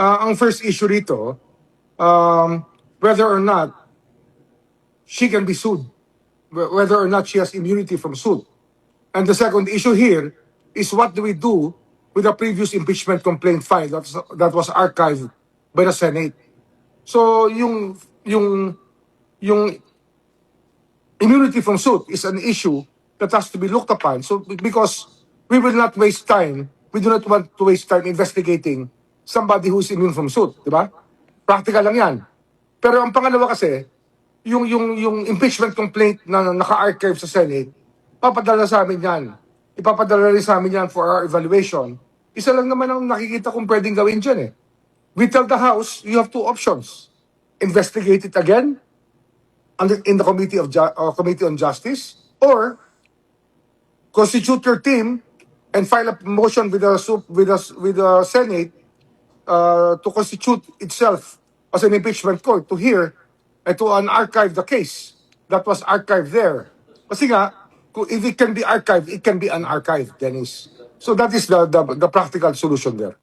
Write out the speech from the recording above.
Ang first issue rito, whether or not she can be sued, whether or not she has immunity from suit. And the second issue here is what do we do with the previous impeachment complaint file that was archived by the Senate. So yung immunity from suit is an issue that has to be looked upon. So because we will not waste time, we do not want to waste time investigating somebody who is immune from suit, di ba? Practical lang yan. Pero ang pangalawa kasi, yung impeachment complaint na naka-archive sa Senate, papadala sa amin yan. Ipapadala rin sa amin yan for our evaluation. Isa lang naman ang nakikita kong pwedeng gawin dyan eh. We tell the House, you have two options. Investigate it again in the Committee on Justice, or constitute your team and file a motion with the Senate to constitute itself as an impeachment court to hear and to unarchive the case that was archived there. Kasi nga, if it can be archived, it can be unarchived, Dennis. So that is the practical solution there.